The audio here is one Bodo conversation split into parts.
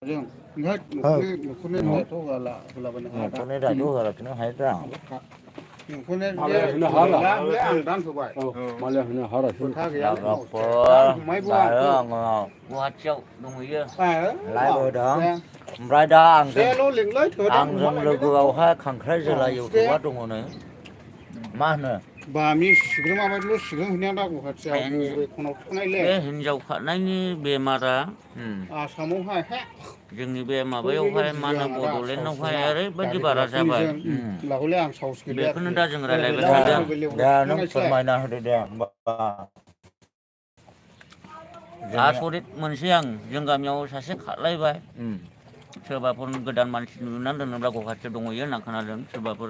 जों ओमफ्राय न'खरनि दायथ' न'खरनि दायथ' होगासिनो हायोदा न'खरनि आं दानथ'बाय मालाय होनो हारासो खोथा गैया दा लोगोफोर हमबायबो दायो आंखौ आङो गुवाहाटियाव दंहैयो लाइभ होदों दे ओमफ्राय दा सेल' लिंलै थोदां आंजों नोंहालाय लोगोआवहाय खांख्राइ जोला दे इउटुबार दङनो मा होनो बामि सिग्रोमा बायदिल' सिग्रोमहैनाया दा गुवाहाटियाव बबे खनाव थुनायलै बे हिनजाव खारनायनि बेमारा आसामावहाय हे जोंनि बे बैल' माबायावहाय मा गियो होनो आंहा दा साहस बड'लेण्डआवहाय गैया ओरैबायदि गारि बारा जाबाय घराफोरनिजों होमब्लाबोलै आं साहस गैलिया बेखौनो आरोखि दा जों रायज्लायबाय गैला थादों बबे लेभेलाव दा नों थांनायसै फोरमायना होदो दे होमबा आसरित मोनसै आं जों गामियाव सासे खारलायबाय सोरबाफोर गोदान मानसि नुनानै दोनोब्ला गुवाहाटियाव दंहैयो होनना खोनादों सोरबाफोर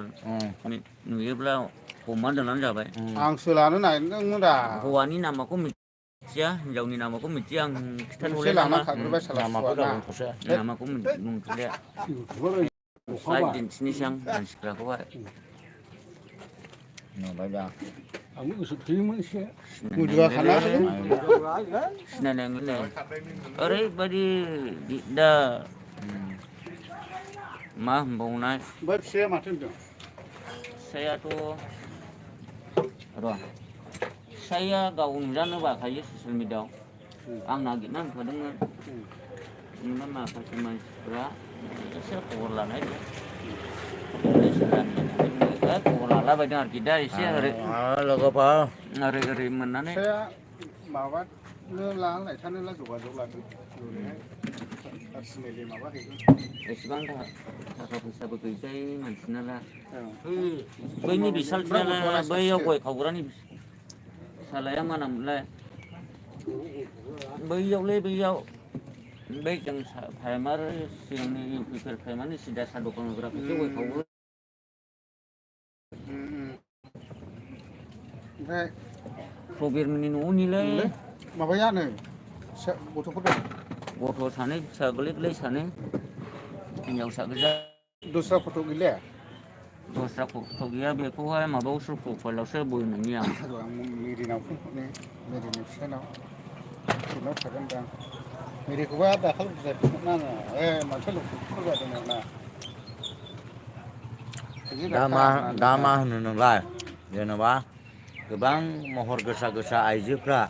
नुयोब्ला हमनानै दोननानै जाबाय आंसो लानो नागिरदोंमोन दा हौवानि नामाखौ मिथिया हिनजावनि नामाखौ मिथिया आं मोनसे खिथाथ'ले लाना नामा खारग्रोबाय साला नामाखौ दा सुवाना बुंथ'सै नामाखौ बुंथ'ले स्लाइड दिन्थिनोसै आं मानसिफ्राखौहाय नुबाय दा आंबो गोसो थोयोमोन एसे गुदुवा खारनांगौलै सिनायनाय मोनो ओरैबायदि दिगदार मा होनबावनाय ओमफ्राय फिसाया माथो होनदों फिसायाथ' र' फिसाया गाव नुजानो बाखायो ससियेल मिडियाआव आं नागिरना होखादोंमोन ओमफ्राय माखासे मानसिफ्रा एसे खबर लानाय खबर लालाबायदों आरोखि दा एसे ओरै लोगोफोर ओरै मोननानै फिसाया माबानो लायथानोला जगाजग लादों ओरैहाय पार्सनेलि माबा हैगोन एसेबां थाखा फैसाबो गैजायै मानसि नालाय बैनि ओमफ्राय गथ'आलाय बिसालथेयालाय बैयाव साबेसे गय खावग्रानि फिसालाया मा नाममोनलाय बैयाव बै जों प्राइमारि सिगांनि इउ पि प्राइमारि सिदा सा दखान होग्राखौसो गय खावो ओमफ्राय प्रबिरमोननि न'निलै माबायानो गथ'फोर दं गथ' सानै फिसा गोरलै गोरलै सानै हिनजावसा गोजा दस्रा फट' गैले दस्रा फट' गैया बेखौहाय माबायावसो प्रफाइलावसो बयनोनि आं मेरिनाव फन हरनि मेरिनि फिसायनाव बेनाव थागोन दां मेरिखौबा दाखालि बुजायफिनदोंमोन आङो माथो लकेसनखौल' जादोंमोन ना दा मा होनो नोंलाय जेनेबा गोबां महर गोसा गोसा आइजोफ्रा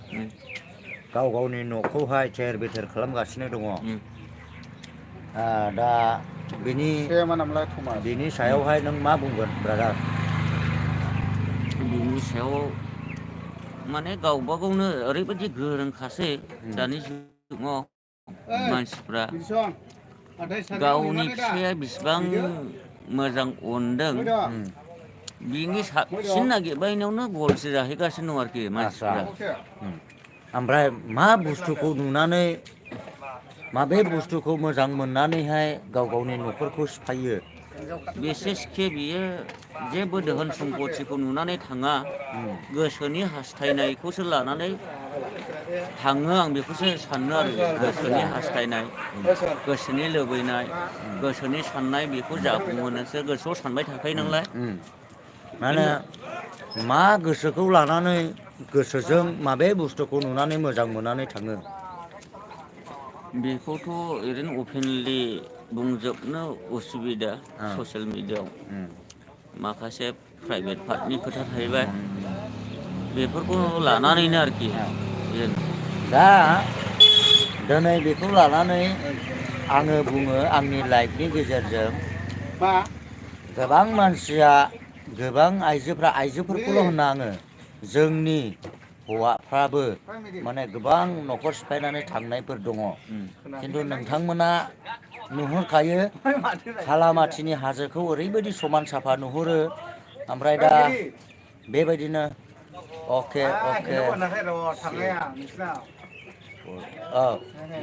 गाव गावनि न'खौहाय थेर बेथेर खालामगासिनो दङ दा फिसाया मा नामलाय थमास बिनि सायावहाय नों मा बुंगोन ब्रादार बिनि सायाव माने गावबा गावनो ओरैबायदि गोरोंखासै दानि जुगाव मानसिफ्रा बिदिसं हाथाय सारियाव गावनि हमनानै दा फिसाया बेसिबां हैदो मोजां अनदों फैद' बिनि फैद' साबसिन नागिरबायनायावनो गलसो जाहैगासिनो दं आरोखि मानसिफ्रा ओमफ्राय मा बुस्थुखौ नुनानै माबे बुस्थुखौ मोजां मोननानैहाय गाव गावनि न'खरखौ सिफायो बिसेसके बियो जेबो दोहोन सम्पथिखौ नुनानै थाङा गोसोनि हास्थायनायखौसो लानानै थाङो आं बेखौसो सानो आरो गोसोनि हास्थायनाय गोसोनि लुबैनाय गोसोनि साननाय बेखौ जाफुङो नोंसोर गोसोआव सानबाय थाखायो नालाय माने मा गोसोखौ लानानै गोसोजों माबे बुस्थुखौ नुनानै मोजां मोननानै थाङो बेखौथ' ओरैनो अपेनलि बुंजोबनो उसुबिदा ससियेल मिडियाआव माखासे प्राइभेट पार्टनि खोथा थाहैबाय बेफोरखौ लानानैनो आरोखि दा दिनै बेखौ लानानै आङो बुङो आंनि लाइफनि गेजेरजों मा गोबां मानसिया गोबां आइजोफोरखौल' होनना आङो जोंनि हौवाफ्राबो माने गोबां न'खर सिफायनानै थांनायफोर दङ खिन्थु नोंथांमोना नुहुरखायो खालामाथिनि हाजोखौ ओरैबायदि समान साफा नुहुरो ओमफ्राय दा बेबायदिनो अके औ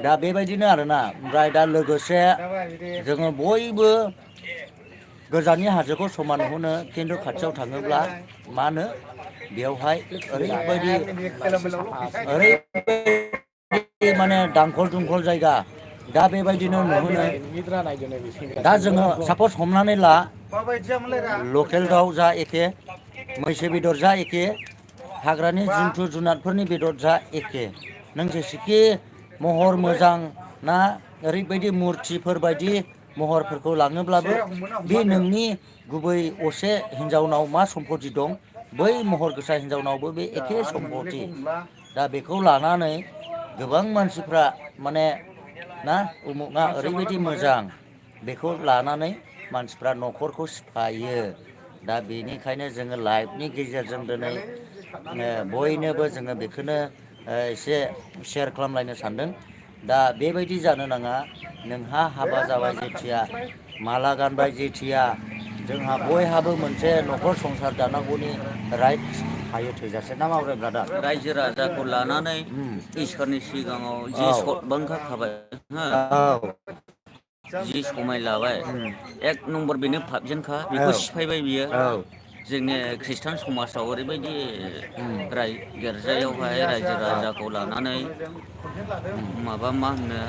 दा बेबायदिनो आरोना ओमफ्राय दा लोगोसे जोङो बयबो गोजाननि हाजोखौ समान नुहुरो खिन्थु खाथियाव थाङोब्ला मा होनो बेवहाय ओरैबायदि माने दांखल दुंखल जायगा दा बेबायदिनो नुहुरो दा जोङो सापस हमनानै ला लकेल दाउ जा एखे मैसो बेदर जा एखे हाग्रानि जुनादफोरनि बेदर जा एखे नों जेसेखि महर मोजां ना ओरैबायदि मुरथिफोर बायदि महरफोरखौ लाङोब्लाबो बे नोंनि गुबै असे हिन्जावनाव मा सम्पति दं बै महर गोसा हिन्जावनावबो बे एखे सम्पति दा बेखौ लानानै गोबां मानसिफ्रा माने ना उमुगा ओरैबायदि मोजां बेखौ लानानै मानसिफ्रा न'खरखौ सिफायो दा बेनिखायनो जोङो लाइभनि गेजेरजों दिनै बयनोबो जोङो बेखौनो एसे शेयार खालामलायनो सानदों दा बेबायदि जानो नाङा नोंहा हाबा जाबाय जेथिया माला गानबाय जेथिया जोंहा बयहाबो मोनसे न'खर संसार दानांगौनि राइट थायो थोजासे ना माब्रै ब्रादार रायजो राजाखौ लानानै इसोरनि सिगाङाव जि सतबांखा खाबाय हो औ जि समाय लाबाय एक नम्बर बेनो पाबजेनखा बेखौ सिफायबाय बियो जोंनि खृष्टान समाजाव ओरैबायदि गिर्जायावहाय रायजो राजाखौ लानानै माबा मा होनो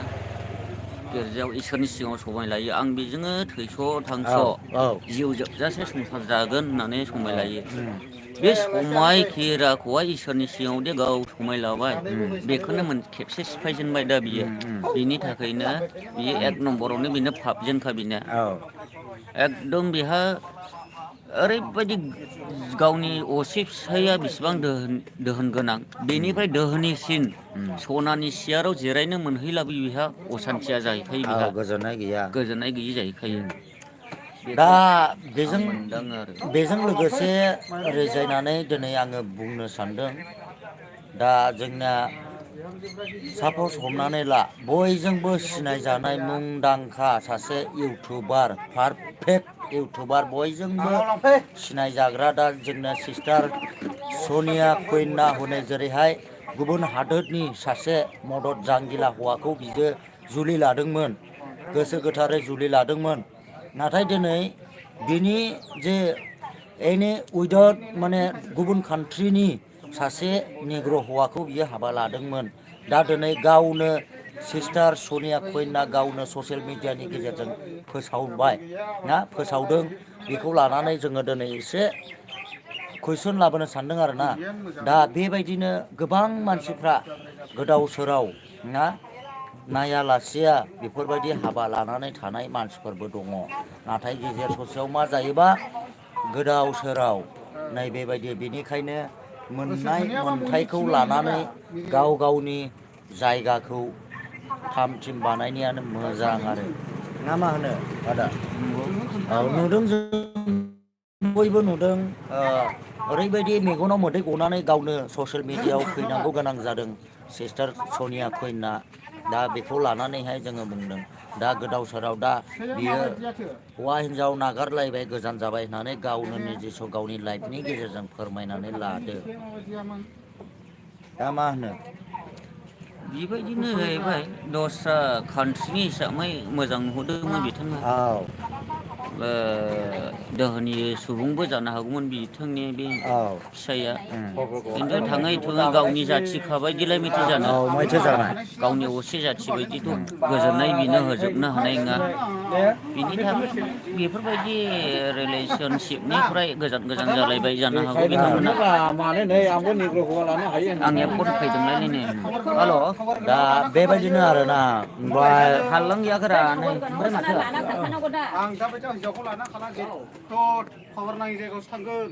गिर्जायाव इसोरनि सिगाङाव समाय लायो आं बेजोंनो थैस' थांस' जिउ जोबजासे संसार जागोन होननानै समाय लायो बे समाय खेराखौहाय इसोरनि सिगाङावदि गाव समाय लाबाय बेखौनो खेबसे सिफायजेनबाय दा बियो बिनि थाखायनो बियो एक नम्बरावनो बेनो पाबजेनखा बेनो एकदम बेहा ओरैबायदि गावनि असे फिसाया बेसेबां दोहोन गोनां बेनिफ्राय दोहोनिसिन सनानि सियाराव जिरायनो मोनहैलाबो बेहा असान्थिया जाहैखायो बेहा गोजोननाय गैया गोजोननाय गैयि जाहैखायो दा बेखौ आं बेजों मोनदाङो आरो बेजों लोगोसे रिजायनानै दिनै आङो बुंनो सानदों दा जोंना सापस हमनानै ला बयजोंबो सिनायजानाय मुंदांखा सासे इउटुबार पारफेक्ट इउटुबार बयजोंबो सिनायजाग्रा दा जोंना सिस्टार सनिया कुइना हनै जेरैहाय गुबुन हादोरनि सासे मदद जांगिला हौवाखौ बियो जुलि लादोंमोन गोसो गोथारै जुलि लादोंमोन नाथाय दिनै बिनि जे एनि उइदाउट माने गुबुन कान्ट्रिनि सासे नेग्र' हौवाखौ बियो हाबा लादोंमोन दा दिनै गावनो सिस्टार सनिया कुइना गावनो ससियेल मिडियानि गेजेरजों फोसावबाय ना फोसावदों बेखौ लानानै जोङो दिनै एसे कुइसन लाबोनो सानदों आरो ना दा बेबायदिनो गोबां मानसिफ्रा गोदाव सोराव ना नायालासिया बेफोरबायदि हाबा लानानै थानाय मानसिफोरबो दङ नाथाय गेजेर ससेयाव मा जायोबा गोदाव सोराव नैबेबायदि बेनिखायनो मोननाय मोनथायखौ लानानै गाव गावनि जायगाखौ थाम थिम बानायनायानो मोजां आरो ना मा होनो आदा औ नुदों जों बयबो नुदों ओरैबायदि मेगनाव मोदै गनानै गावनो ससियेल मिडियायाव फैनांगौ गोनां जादों सिस्टार सनिया कुइना दा बेखौ लानानैहाय जोङो बुंदों दा गोदाव सोराव दा बियो हौवा हिन्जाव नागारलायबाय गोजान जाबाय होननानै गावनो निजेस' गावनि लाइफनि गेजेरजों फोरमायनानै लादो दा मा होनो बेबायदिनो जाहैबाय दस्रा कान्ट्रिनि हिसाबै मोजां नुहरदोंमोन बिथाङा दोहोनि सुबुंबो जानो हागौमोन बिथांनि बे फिसाया खिन्थु थाङै थुङै गावनि जाथिखा बायदिलाय माथो जानो गावनि असे जाथि बायदिथ' गोजोननाय बिनो होजोबनो हानाय नङा बिनि थाखाय बेफोरबायदि रिलेसनशिपनिफ्राय गोजान गोजान जालायबाय जानो हागौ बिथांमोना आंनिया फन फैदोंलाय नै हेल' दा बेबायदिनो आरोना ओमफ्राय हाललां गैयाखोरा नै ओमफ्राय माथो आं दा बायदियाव हिनजावखौ लाना खालामसै थ' खबर नाङि जायगायावसो थांगोन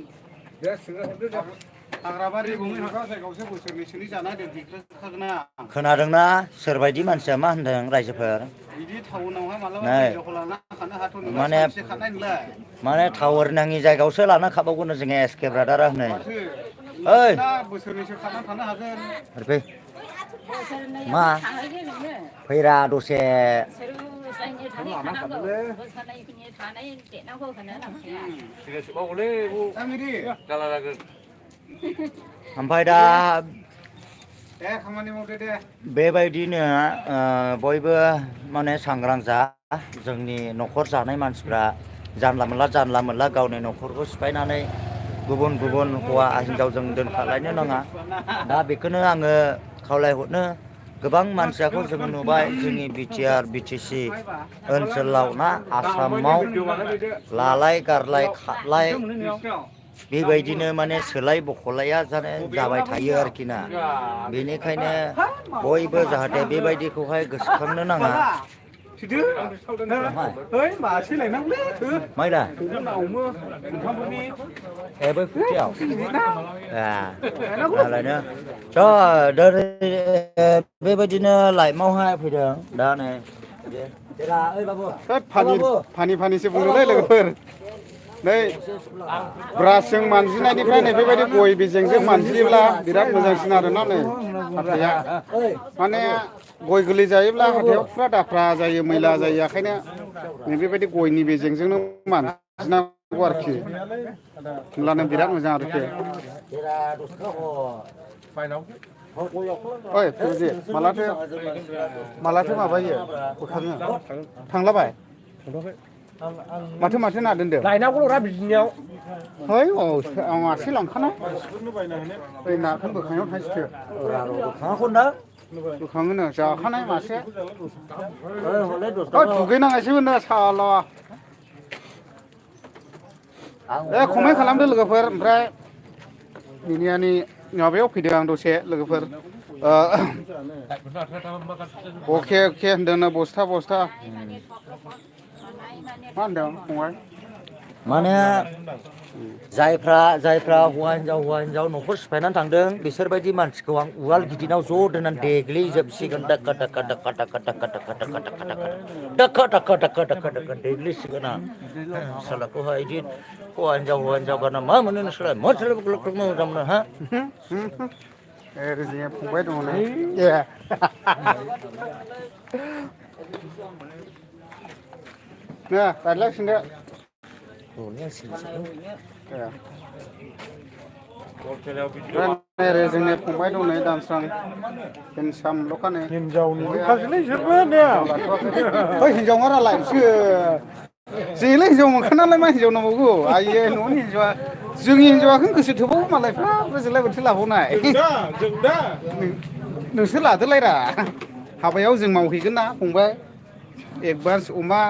हाग्राबारि गंनै हाग्रा जायगायावसो बोसोरनैसोनि जाना दोनहैखागोन आं खोनादोंना सोरबायदि मानसिया मा होनदों रायजोफोर बिदि टाउनावहाय मालाबा नै हिनजावखौ लाना खानो हाथ' नोंला सानसे खानाय नोंलाय माने टावार नाङि जायगायावसो लाना खाबावगोन जोङो एसके ब्रादारा होनै ओइ बोसोरनैसो खाना थानो हागोन मा फैरा दसे ओमफ्राय दा खामानि मावदो दे बेबायदिनो बयबो माने सांग्रां जा जोंनि न'खर जानाय मानसिफ्रा जानला मोनला गावनि न'खरखौ सिफायनानै गुबुन गुबुन हौवा हिन्जावजों दोनखालायनो नाङा दा बेखौनो आङो खावलायहरनो गोबां मानसियाखौ जोङो नुबाय जोंनि बिटिआर बिटिसि ओनसोलाव ना आसामाव लालाय गारलाय खारलाय बेबायदिनो माने सोलाय बख'लाया जाबाय थायो आरोखि ना बेनिखायनो बयबो जाहाथे बेबायदिखौहाय गोसोखांनो नाङा Thử ơi mà xí lại nắng đấy thử mấy đã thử nó nào mưa không có đi em với phút chiều nào à lại nữa cho đỡ bây giờ lại mau hai phải được đó này thế là ơi bà vua 파니세 बुंदोंलै लोगोफोर नै ब्रासजों मानजिनायनिफ्राय नै बेबायदि गय बेजेंजों मानजियोब्ला बिराद मोजांसिन आरोना नै हाथाया माने गय गोरलै जायोब्ला हाथायाव फुरा दाफ्रा जायो मैला जायो ओंखायनो नै बेबायदि गयनि बेजेंजोंनो मानजिनांगौ आरोखि होमब्लानो बिराद मोजां आरोखि ओइ फुजि मालाथो माबायो बोखाङो थांलाबाय माथो ना दोनदों लायनांगौल'रा बिदिनियाव है आं मासे लांखानाय बै नाखौनो बोखांनायाव थांसिथो बोखाङाखौना बोखाङोनो जाखानाय मासे दुगैनांगासिनो साला कमेन्ट खालामदो लोगोफोर ओमफ्राय बिनियानि माबायाव फैदों आं दसे लोगोफोर अके होनदों बस्था मा होनदों फंबाय माने जायफ्रा हौवा हिनजाव न'खर सिफायनानै थांदों बिसोरबायदि मानसिखौ आं उवाल गिदिराव ज' दोननानै देग्लिजोबसिगोन दाक्का देग्लिसिगोन आं सालाखौहाय बिदि हौवा हिनजाव गाना मा मोनो नोंसोरलाय मा मोजां मोनो हा ओरैजाय फंबाय दङ नै गायलांफिनदो ओरै जोंनि फंबाय दं नै दानस्रां हेन्डसामल'खानै हिनजावनि खाजोलै जोबो ने बै हिनजाव रालायसो जोंलाय हिनजाव मोनखानालाय मा हिनजाव नांबावगौ आइयो न'नि हिनजावा जोंनि हिनजावाखौनो गोसो थोबावो मालायफ्रा जोंलाय बोरैथो लाबावनाय नोंसोर लादोलायरा हाबायाव जों मावहैगोन ना फंबाय एडभान्स अमा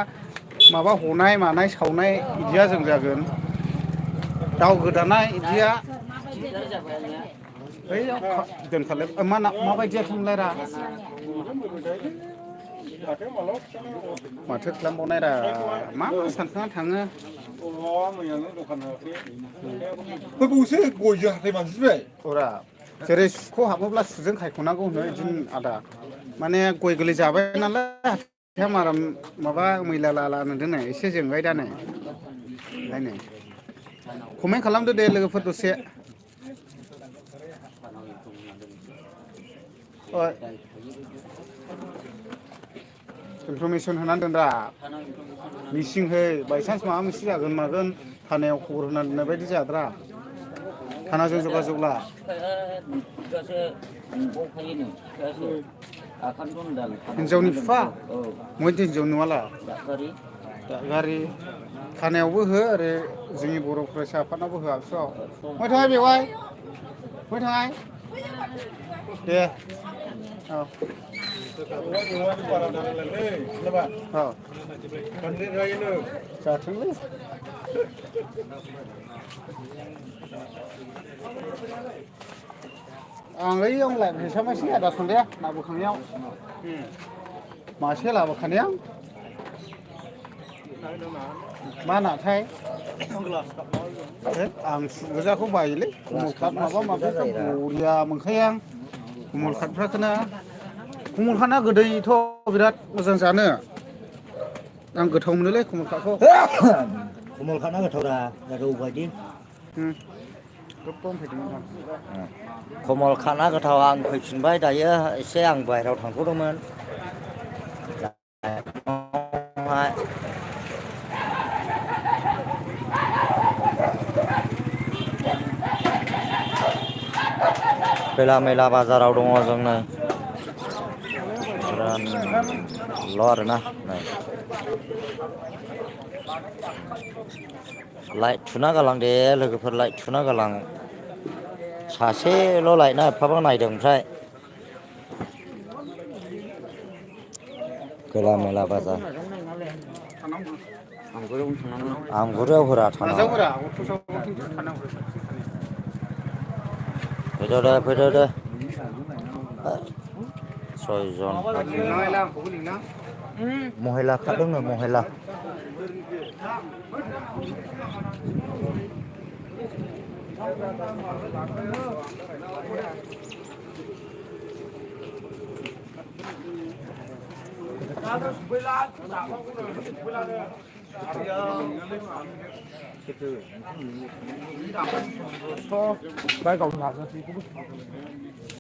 माबा हनाय मानाय सावनाय इदिया जों जागोन दाउ गोदानाय इदिया बैयाव दोनखालाय माबायदिया थोमलायरा माथो खालामबावनायरा मा सानखांना थाङो फैबावसो गयजों हाथाय मानजिबाय अरा जेरै सुखौ हाबोब्ला सुजों खायख'नांगौ होनो बिदिनो आदा माने गय गोरलै जाबाय नालाय हाथाया माराम माबा मैला लाला नुदों नै एसे जोंबाय दा नै ओंखायनो कमेन्ट खालामदो दे लोगोफोर दसे इनफरमेसन होनानै दोन दा मिसिंहै बायसान्स माबा मोनसे जागोन मागोन थानायाव खबर होनानै दोननाय बायदि जाद्रा थानाजों जगाजग ला हिनजावनि बिफा मयदि हिनजाव नुवाला गारि थानायावबो हो ओरै जोंनि बर' फरायसा आफादनावबो हो आबसुआव मय थाङाय बेवाय मय थाङाय दे औ जाथोंलै आं ओइयाव हिसाबायसै आदा संनाया ना बोखांनायाव मासे लाबोखानाया मा नाथाय आं गोजाखौ बायोलै कमल काट माबा माबिफ्रा बरिया मोनखायो आं कमल काटफ्राखौनो कमल काटआ गोदैथ' बिराद मोजां जानो आं गोथाव मोनोलै कमल काटखौ कमल काटआ गोथावरा रौ बायदि कमल काटआ गोथाव आं फैफिनबाय दायो एसे आं बाहेरायाव थांथ'दोंमोन खैला मैला बाजाराव दङ जोंनो ल' आरोना नै लाइट थुना गालां दे लोगोफोर लाइट थुना गालां सासेल' लाइटना एफाबां नायदों ओमफ्राय खैला मैला बाजार आमगुरियाव होरा थानांगौ फैदो दे 6 जन महिला खादों महिला Cái cộng hạt nó thì cũng